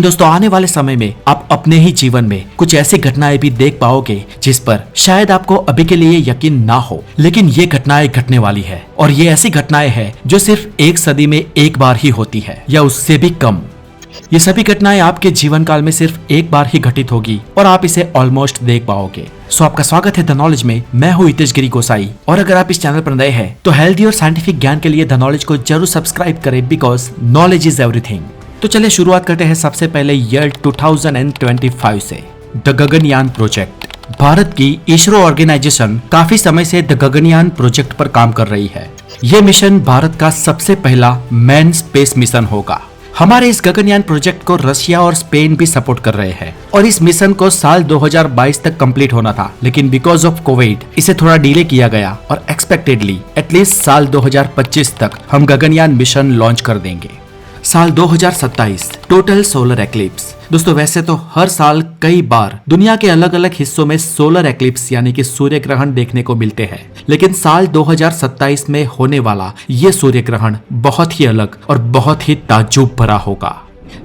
दोस्तों आने वाले समय में आप अपने ही जीवन में कुछ ऐसी घटनाएं भी देख पाओगे जिस पर शायद आपको अभी के लिए यकीन ना हो, लेकिन ये घटनाएं घटने वाली है और ये ऐसी घटनाएं हैं जो सिर्फ एक सदी में एक बार ही होती है या उससे भी कम। ये सभी घटनाएं आपके जीवन काल में सिर्फ एक बार ही घटित होगी और आप इसे ऑलमोस्ट देख पाओगे। सो आपका स्वागत है द नॉलेज में। मैं हूँ हितेश गिरी गोसाई और अगर आप इस चैनल पर नए हैं तो हेल्दी और साइंटिफिक ज्ञान के लिए द नॉलेज को जरूर सब्सक्राइब करें, बिकॉज नॉलेज इज एवरीथिंग। तो चलिए शुरुआत करते हैं सबसे पहले ईयर 2025 से। The Gaganyaan project. भारत की इसरो ऑर्गेनाइजेशन काफी समय से द गगनयान प्रोजेक्ट पर काम कर रही है। ये मिशन भारत का सबसे पहला मैन स्पेस मिशन होगा। हमारे इस गगनयान प्रोजेक्ट को रशिया और स्पेन भी सपोर्ट कर रहे हैं और इस मिशन को साल 2022 तक कंप्लीट होना था, लेकिन बिकॉज ऑफ कोविड इसे थोड़ा डिले किया गया और एक्सपेक्टेडली एटलीस्ट साल 2025 तक हम गगनयान मिशन लॉन्च कर देंगे। साल 2027 टोटल सोलर एक्लिप्स। दोस्तों वैसे तो हर साल कई बार दुनिया के अलग अलग हिस्सों में सोलर एक्लिप्स यानी कि सूर्य ग्रहण देखने को मिलते हैं, लेकिन साल 2027 में होने वाला ये सूर्य ग्रहण बहुत ही अलग और बहुत ही ताज्जुब भरा होगा,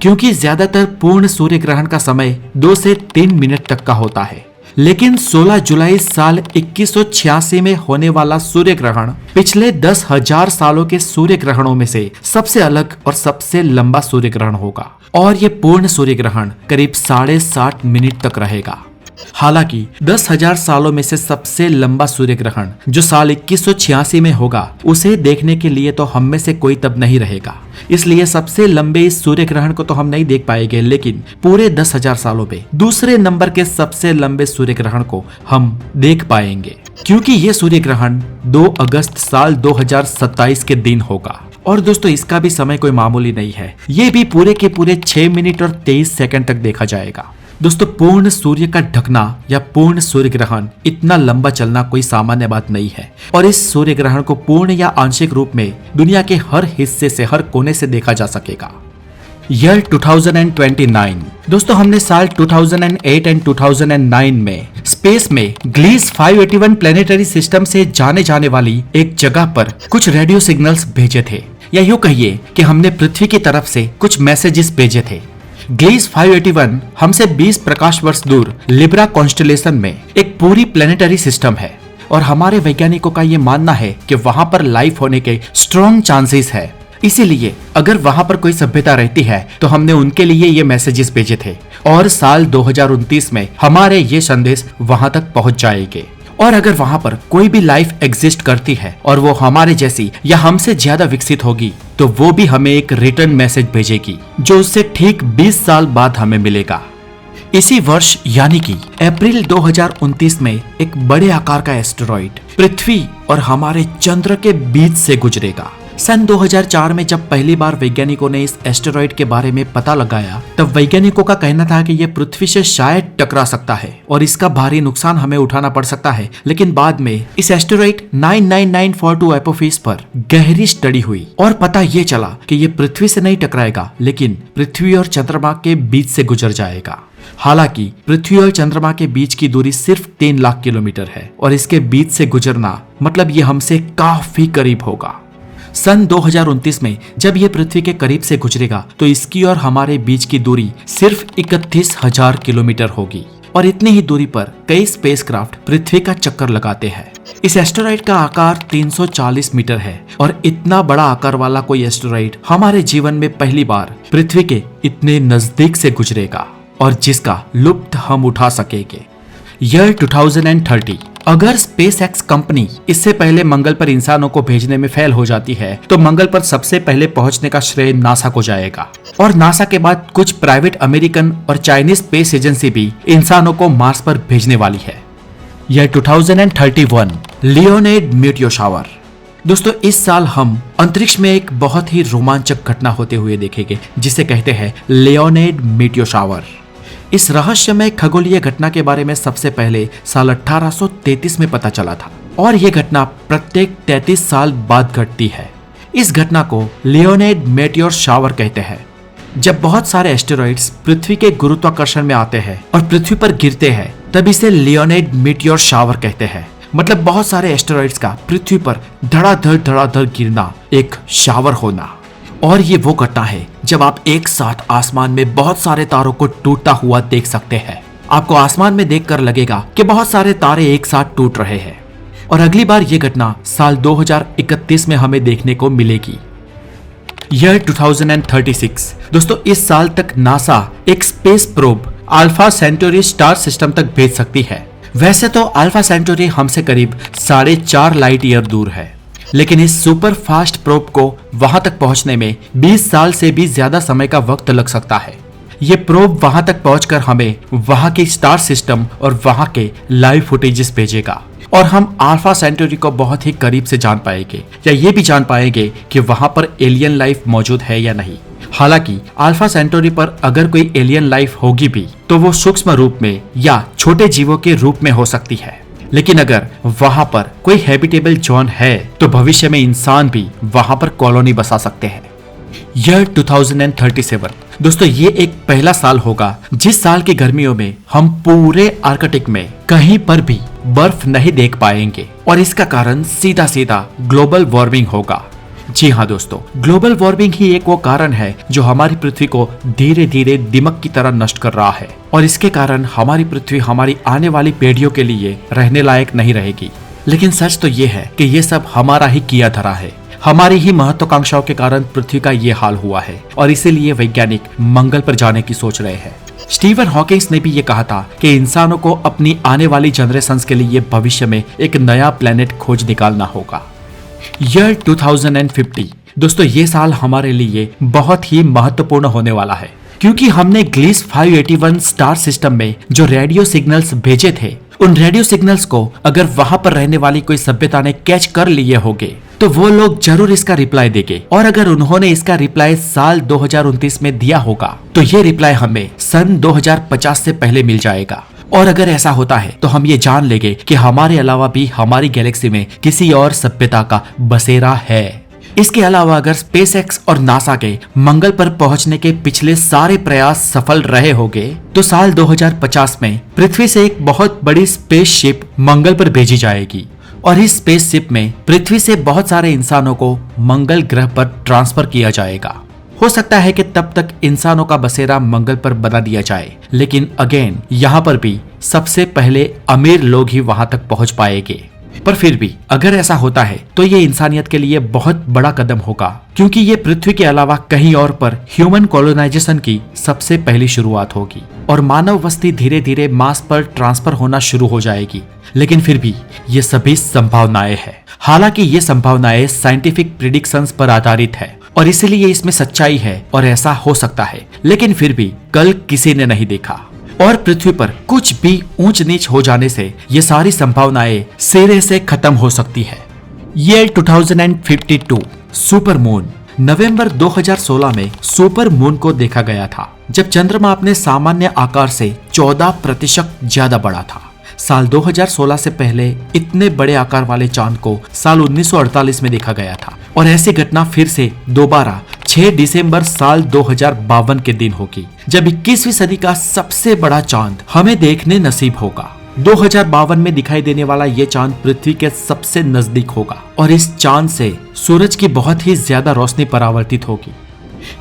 क्योंकि ज्यादातर पूर्ण सूर्य ग्रहण का समय 2 से 3 मिनट तक का होता है। लेकिन 16 जुलाई साल 2186 में होने वाला सूर्य ग्रहण पिछले 10,000 सालों के सूर्य ग्रहणों में से सबसे अलग और सबसे लंबा सूर्य ग्रहण होगा और ये पूर्ण सूर्य ग्रहण करीब 7.5 मिनट तक रहेगा। हालांकि 10,000 सालों में से सबसे लंबा सूर्य ग्रहण जो साल 2186 में होगा, उसे देखने के लिए तो हम में से कोई तब नहीं रहेगा, इसलिए सबसे लंबे इस सूर्य ग्रहण को तो हम नहीं देख पाएंगे, लेकिन पूरे 10,000 सालों में दूसरे नंबर के सबसे लंबे सूर्य ग्रहण को हम देख पाएंगे, क्योंकि ये सूर्य ग्रहण 2 अगस्त साल 2027 के दिन होगा। और दोस्तों इसका भी समय कोई मामूली नहीं है, ये भी पूरे के पूरे 6 मिनट और 23 सेकंड तक देखा जाएगा। दोस्तों पूर्ण सूर्य का ढकना या पूर्ण सूर्य ग्रहण इतना लंबा चलना कोई सामान्य बात नहीं है और इस सूर्य ग्रहण को पूर्ण या आंशिक रूप में दुनिया के हर हिस्से से, हर कोने से देखा जा सकेगा। ईयर 2029। दोस्तों हमने साल 2008 एंड 2009 में स्पेस में ग्लीस 581 प्लेनेटरी सिस्टम से जाने जाने वाली एक जगह पर कुछ रेडियो सिग्नल्स भेजे थे, या यूं कहिए कि हमने पृथ्वी की तरफ से कुछ मैसेजेस भेजे थे। ग्लीस 581 हमसे 20 प्रकाश वर्ष दूर लिब्रा कॉन्स्टेलेशन में एक पूरी प्लेनेटरी सिस्टम है और हमारे वैज्ञानिकों का ये मानना है कि वहां पर लाइफ होने के स्ट्रॉन्ग चांसेस है। इसीलिए अगर वहां पर कोई सभ्यता रहती है तो हमने उनके लिए ये मैसेजेस भेजे थे और साल 2029 में हमारे ये संदेश वहां तक पहुंच जाएंगे। और अगर वहां पर कोई भी लाइफ एग्जिस्ट करती है और वो हमारे जैसी या हमसे ज्यादा विकसित होगी, तो वो भी हमें एक रिटर्न मैसेज भेजेगी जो उससे ठीक 20 साल बाद हमें मिलेगा। इसी वर्ष यानी कि अप्रैल 2029 में एक बड़े आकार का एस्टेरॉइड पृथ्वी और हमारे चंद्र के बीच से गुजरेगा। सन 2004 में जब पहली बार वैज्ञानिकों ने इस एस्टेरॉइड के बारे में पता लगाया, तब वैज्ञानिकों का कहना था कि यह पृथ्वी से शायद टकरा सकता है और इसका भारी नुकसान हमें उठाना पड़ सकता है। लेकिन बाद में इस एस्टेरॉइड 99942 एपोफिस पर गहरी स्टडी हुई और पता ये चला कि ये पृथ्वी से नहीं टकराएगा, लेकिन पृथ्वी और चंद्रमा के बीच से गुजर जाएगा। हालांकि पृथ्वी और चंद्रमा के बीच की दूरी सिर्फ 3 लाख किलोमीटर है और इसके बीच से गुजरना मतलब ये हमसे काफी करीब होगा। सन 2029 में जब ये पृथ्वी के करीब से गुजरेगा तो इसकी और हमारे बीच की दूरी सिर्फ 31,000 किलोमीटर होगी और इतनी ही दूरी पर कई स्पेसक्राफ्ट पृथ्वी का चक्कर लगाते हैं। इस एस्टेरॉइड का आकार 340 मीटर है और इतना बड़ा आकार वाला कोई एस्टेरॉइड हमारे जीवन में पहली बार पृथ्वी के इतने नजदीक से गुजरेगा और जिसका लुत्फ हम उठा सकेंगे। ईयर 2030। अगर स्पेस एक्स कंपनी इससे पहले मंगल पर इंसानों को भेजने में फेल हो जाती है तो मंगल पर सबसे पहले पहुंचने का श्रेय नासा को जाएगा और नासा के बाद कुछ प्राइवेट अमेरिकन और चाइनीज स्पेस एजेंसी भी इंसानों को मार्स पर भेजने वाली है। यह 2031 लियोनार्ड मीटियोर शावर। दोस्तों इस साल हम अंतरिक्ष में एक बहुत ही रोमांचक घटना होते हुए देखेंगे जिसे कहते हैं लियोनार्ड मीटियोर शावर। इस रहस्यमय खगोलीय घटना के बारे में सबसे पहले साल 1833 में पता चला था और यह घटना प्रत्येक 33 साल बाद घटती है। इस घटना को लियोनार्ड मीटियोर शावर कहते हैं। जब बहुत सारे एस्टेरॉइड्स पृथ्वी के गुरुत्वाकर्षण में आते हैं और पृथ्वी पर गिरते हैं, तब इसे लियोनार्ड मीटियोर शावर कहते हैं। मतलब बहुत सारे एस्टेरॉइड्स का पृथ्वी पर धड़ाधड़ गिरना, एक शावर होना। और ये वो घटना है जब आप एक साथ आसमान में बहुत सारे तारों को टूटता हुआ देख सकते हैं। आपको आसमान में देखकर लगेगा कि बहुत सारे तारे एक साथ टूट रहे हैं। और अगली बार ये घटना साल 2031 में हमें देखने को मिलेगी। ईयर 2036। दोस्तों इस साल तक नासा एक space probe alpha Centauri star system तक भेज सकती है। वैसे तो अल्फा सेंटोरी हमसे करीब 4.5 लाइट ईयर दूर है, लेकिन इस सुपर फास्ट प्रोब को वहां तक पहुंचने में 20 साल से भी ज्यादा समय का वक्त लग सकता है। ये प्रोब वहां तक पहुंचकर हमें वहां की स्टार सिस्टम और वहां के लाइव फुटेजेस भेजेगा और हम अल्फा सेंटोरी को बहुत ही करीब से जान पाएंगे, या ये भी जान पाएंगे कि वहां पर एलियन लाइफ मौजूद है या नहीं। हालांकि अल्फा सेंटोरी पर अगर कोई एलियन लाइफ होगी भी तो वो सूक्ष्म रूप में या छोटे जीवों के रूप में हो सकती है, लेकिन अगर वहां पर कोई हैबिटेबल जोन है तो भविष्य में इंसान भी वहां पर कॉलोनी बसा सकते हैं। ईयर 2037। दोस्तों ये एक पहला साल होगा जिस साल की गर्मियों में हम पूरे आर्कटिक में कहीं पर भी बर्फ नहीं देख पाएंगे, और इसका कारण सीधा सीधा ग्लोबल वार्मिंग होगा। जी हाँ दोस्तों, ग्लोबल वार्मिंग ही एक वो कारण है जो हमारी पृथ्वी को धीरे धीरे दिमक की तरह नष्ट कर रहा है, और इसके कारण हमारी पृथ्वी हमारी आने वाली पीढ़ियों के लिए रहने लायक नहीं रहेगी। लेकिन सच तो ये है कि ये सब हमारा ही किया धरा है। हमारी ही महत्वाकांक्षाओं के कारण पृथ्वी का ये हाल हुआ है, और इसीलिए वैज्ञानिक मंगल पर जाने की सोच रहे हैं। स्टीवन हॉकिंग्स ने भी ये कहा था कि इंसानों को अपनी आने वाली जनरेशंस के लिए भविष्य में एक नया प्लेनेट खोज निकालना होगा। ईयर 2050। दोस्तों ये साल हमारे लिए बहुत ही महत्वपूर्ण होने वाला है, क्योंकि हमने ग्लिस 581 स्टार सिस्टम में जो रेडियो सिग्नल्स भेजे थे, उन रेडियो सिग्नल्स को अगर वहां पर रहने वाली कोई सभ्यता ने कैच कर लिए होंगे तो वो लोग जरूर इसका रिप्लाई देंगे, और अगर उन्होंने इसका रिप्लाई साल 2029 में दिया होगा तो ये रिप्लाई हमें सन 2050 से पहले मिल जाएगा। और अगर ऐसा होता है तो हम ये जान लेंगे कि हमारे अलावा भी हमारी गैलेक्सी में किसी और सभ्यता का बसेरा है। इसके अलावा अगर स्पेसएक्स और नासा के मंगल पर पहुंचने के पिछले सारे प्रयास सफल रहे होंगे तो साल 2050 में पृथ्वी से एक बहुत बड़ी स्पेसशिप मंगल पर भेजी जाएगी, और इस स्पेसशिप में पृथ्वी से बहुत सारे इंसानों को मंगल ग्रह पर ट्रांसफर किया जाएगा। हो सकता है कि तब तक इंसानों का बसेरा मंगल पर बना दिया जाए, लेकिन अगेन यहाँ पर भी सबसे पहले अमीर लोग ही वहां तक पहुंच पाएंगे। पर फिर भी अगर ऐसा होता है तो ये इंसानियत के लिए बहुत बड़ा कदम होगा, क्योंकि ये पृथ्वी के अलावा कहीं और पर ह्यूमन कॉलोनाइजेशन की सबसे पहली शुरुआत होगी, और मानव बस्ती धीरे धीरे मार्स पर ट्रांसफर होना शुरू हो जाएगी। लेकिन फिर भी ये सभी संभावनाएं हैं। हालांकि ये संभावनाएं साइंटिफिक प्रिडिक्शंस पर आधारित है, और इसीलिए इसमें सच्चाई है और ऐसा हो सकता है, लेकिन फिर भी कल किसी ने नहीं देखा, और पृथ्वी पर कुछ भी ऊंच नीच हो जाने से ये सारी संभावनाएं सिरे से खत्म हो सकती है। ईयर 2052। Super moon. नवंबर 2016 में सुपर मून को देखा गया था, जब चंद्रमा अपने सामान्य आकार से 14% ज्यादा बड़ा था। साल 2016 से पहले इतने बड़े आकार वाले चांद को साल 1948 में देखा गया था, और ऐसी घटना फिर से दोबारा 6 दिसंबर साल 2052 के दिन होगी, जब 21वीं सदी का सबसे बड़ा चांद हमें देखने नसीब होगा। 2052 में दिखाई देने वाला ये चांद पृथ्वी के सबसे नजदीक होगा, और इस चांद से सूरज की बहुत ही ज्यादा रोशनी परावर्तित होगी।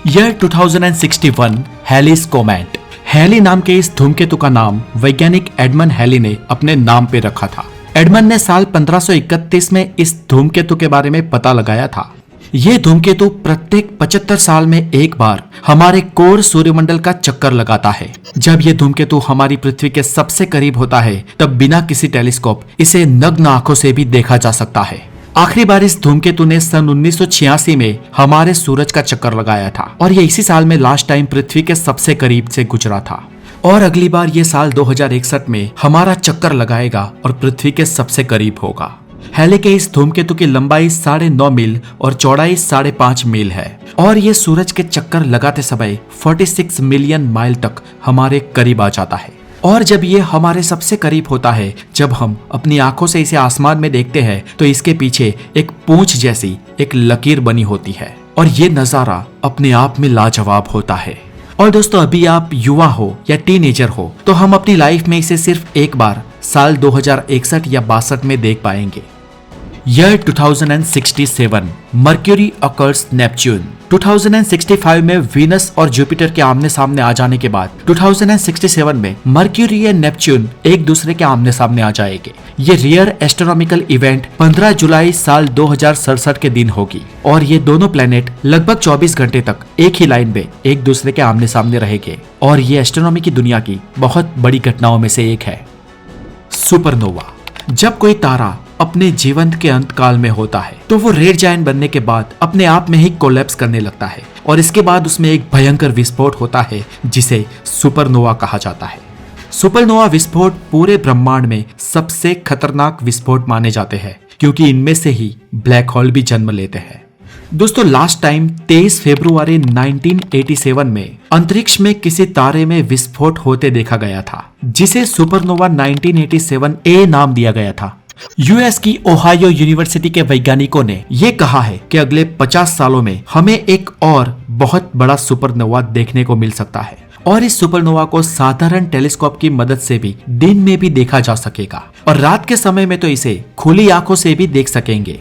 ईयर 2061। हैलीज कोमेट। हैली नाम के इस धूमकेतु का नाम वैज्ञानिक एडमंड हैली ने अपने नाम पे रखा था। एडमंड ने साल 1531 में इस धूमकेतु के बारे में पता लगाया था। ये धूमकेतु प्रत्येक 75 साल में एक बार हमारे कोर सूर्यमंडल का चक्कर लगाता है। जब ये धूमकेतु हमारी पृथ्वी के सबसे करीब होता है तब बिना किसी टेलीस्कोप इसे नग्न आंखों से भी देखा जा सकता है। आखिरी बार इस धूमकेतु ने सन 1986 में हमारे सूरज का चक्कर लगाया था, और ये इसी साल में लास्ट टाइम पृथ्वी के सबसे करीब से गुजरा था, और अगली बार ये साल 2061 में हमारा चक्कर लगाएगा और पृथ्वी के सबसे करीब होगा। हैली के इस धूमकेतु की लंबाई 9.5 मील और चौड़ाई 5.5 मील है, और ये सूरज के चक्कर लगाते समय 46 मिलियन माइल तक हमारे करीब आ जाता है। और जब ये हमारे सबसे करीब होता है, जब हम अपनी आंखों से इसे आसमान में देखते हैं तो इसके पीछे एक पूंछ जैसी एक लकीर बनी होती है, और ये नजारा अपने आप में लाजवाब होता है। और दोस्तों अभी आप युवा हो या टीनेजर हो तो हम अपनी लाइफ में इसे सिर्फ एक बार साल 2061 या 62 में देख पाएंगे। Year 2067 mercury occurs Neptune. 2065 में वीनस और जुपिटर के आमने सामने आ जाने के बाद 2067 में मर्क्यूरी और नेपच्यून एक दूसरे के आमने सामने आ जाएंगे। ये रियर एस्ट्रोनॉमिकल इवेंट 15 जुलाई साल 2067 के दिन होगी और ये दोनों प्लेनेट लगभग 24 घंटे तक एक ही लाइन में एक दूसरे के आमने सामने रहेंगे और ये एस्ट्रोनॉमी की दुनिया की बहुत बड़ी घटनाओं में से एक है। सुपरनोवा। जब कोई तारा अपने जीवन के अंत काल में होता है तो वो रेड जायंट बनने के बाद अपने आप में ही कोलैप्स करने लगता है और इसके बाद उसमें एक भयंकर विस्फोट होता है जिसे सुपरनोवा कहा जाता है। सुपरनोवा विस्फोट पूरे ब्रह्मांड में सबसे खतरनाक विस्फोट माने जाते हैं क्योंकि इनमें से ही ब्लैक होल भी जन्म लेते हैं। दोस्तों लास्ट टाइम 23 फरवरी 1987 में अंतरिक्ष में किसी तारे में विस्फोट होते देखा गया था जिसे सुपरनोवा 1987 ए नाम दिया गया था। यूएस की ओहायो यूनिवर्सिटी के वैज्ञानिकों ने यह कहा है कि अगले 50 सालों में हमें एक और बहुत बड़ा सुपरनोवा देखने को मिल सकता है और इस सुपरनोवा को साधारण टेलीस्कोप की मदद से भी दिन में भी देखा जा सकेगा और रात के समय में तो इसे खुली आंखों से भी देख सकेंगे।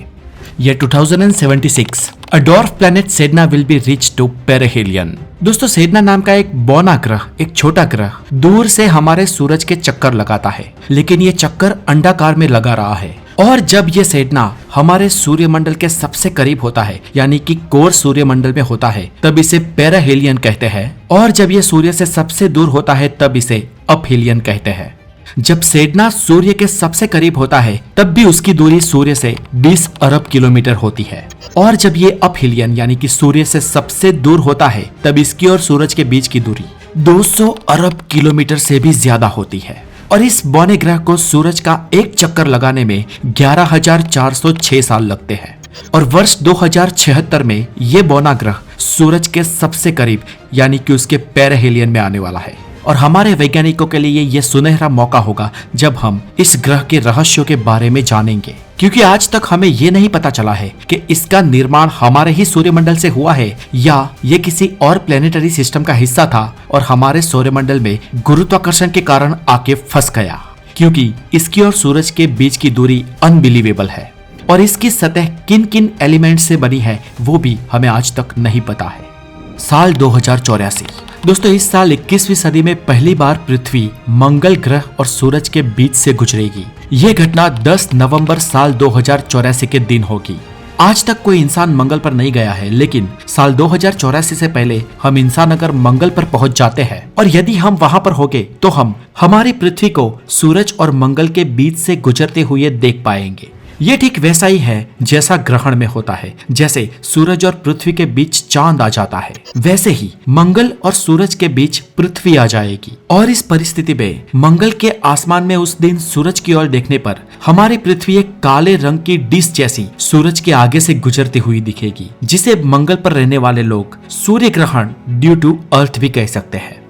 ये 2076 a dwarf planet Sedna will be reach to perihelion. दोस्तों सेडना नाम का एक बौना ग्रह, एक छोटा ग्रह दूर से हमारे सूरज के चक्कर लगाता है, लेकिन ये चक्कर अंडाकार में लगा रहा है और जब ये सेडना हमारे सूर्यमंडल के सबसे करीब होता है यानी कि कोर सूर्यमंडल में होता है तब इसे पेरिहेलियन कहते हैं और जब ये सूर्य से सबसे दूर होता है तब इसे अपहीलियन कहते हैं। जब सेडना सूर्य के सबसे करीब होता है तब भी उसकी दूरी सूर्य से 20 अरब किलोमीटर होती है और जब ये अपहीलियन यानी कि सूर्य से सबसे दूर होता है तब इसकी और सूरज के बीच की दूरी 200 अरब किलोमीटर से भी ज्यादा होती है और इस बौने ग्रह को सूरज का एक चक्कर लगाने में 11,406 साल लगते हैं और वर्ष 2076 में ये बौना ग्रह सूरज के सबसे करीब यानी कि उसके पेरिहेलियन में आने वाला है और हमारे वैज्ञानिकों के लिए यह सुनहरा मौका होगा जब हम इस ग्रह के रहस्यों के बारे में जानेंगे क्योंकि आज तक हमें ये नहीं पता चला है कि इसका निर्माण हमारे ही सूर्यमंडल से हुआ है या ये किसी और प्लेनेटरी सिस्टम का हिस्सा था और हमारे सौरमंडल में गुरुत्वाकर्षण के कारण आके फंस गया, क्योंकि इसकी और सूरज के बीच की दूरी अनबिलीवेबल है और इसकी सतह किन किन एलिमेंट से बनी है वो भी हमें आज तक नहीं पता है। साल 2084। दोस्तों इस साल 21वीं सदी में पहली बार पृथ्वी मंगल ग्रह और सूरज के बीच से गुजरेगी। ये घटना 10 नवंबर साल 2084 के दिन होगी। आज तक कोई इंसान मंगल पर नहीं गया है, लेकिन साल 2084 से पहले हम इंसान अगर मंगल पर पहुंच जाते हैं और यदि हम वहां पर होंगे तो हम हमारी पृथ्वी को सूरज और मंगल के बीच से गुजरते हुए देख पाएंगे। ये ठीक वैसा ही है जैसा ग्रहण में होता है, जैसे सूरज और पृथ्वी के बीच चांद आ जाता है वैसे ही मंगल और सूरज के बीच पृथ्वी आ जाएगी और इस परिस्थिति में मंगल के आसमान में उस दिन सूरज की ओर देखने पर हमारी पृथ्वी एक काले रंग की डिश जैसी सूरज के आगे से गुजरती हुई दिखेगी, जिसे मंगल पर रहने वाले लोग सूर्य ग्रहण ड्यू टू अर्थ भी कह सकते हैं।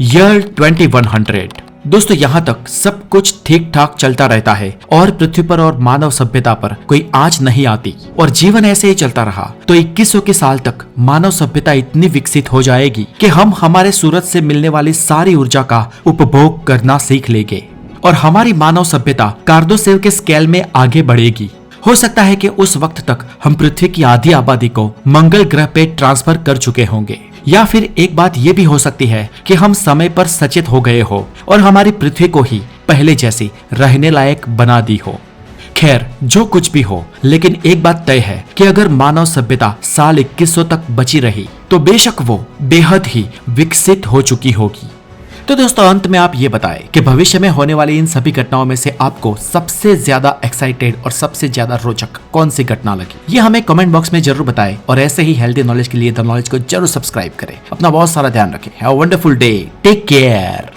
ईयर 2100। दोस्तों यहाँ तक सब कुछ ठीक ठाक चलता रहता है और पृथ्वी पर और मानव सभ्यता पर कोई आंच नहीं आती और जीवन ऐसे ही चलता रहा तो 2100 के साल तक मानव सभ्यता इतनी विकसित हो जाएगी कि हम हमारे सूरज से मिलने वाली सारी ऊर्जा का उपभोग करना सीख लेंगे और हमारी मानव सभ्यता कार्दोसेव के स्केल में आगे बढ़ेगी। हो सकता है कि उस वक्त तक हम पृथ्वी की आधी आबादी को मंगल ग्रह पे ट्रांसफर कर चुके होंगे, या फिर एक बात ये भी हो सकती है कि हम समय पर सचेत हो गए हो और हमारी पृथ्वी को ही पहले जैसी रहने लायक बना दी हो। खैर जो कुछ भी हो, लेकिन एक बात तय है कि अगर मानव सभ्यता साल 2100 तक बची रही तो बेशक वो बेहद ही विकसित हो चुकी होगी। तो दोस्तों अंत में आप ये बताएं कि भविष्य में होने वाली इन सभी घटनाओं में से आपको सबसे ज्यादा एक्साइटेड और सबसे ज्यादा रोचक कौन सी घटना लगी, ये हमें कमेंट बॉक्स में जरूर बताएं और ऐसे ही हेल्दी नॉलेज के लिए द नॉलेज को जरूर सब्सक्राइब करें। अपना बहुत सारा ध्यान रखें। Have a wonderful day, take care.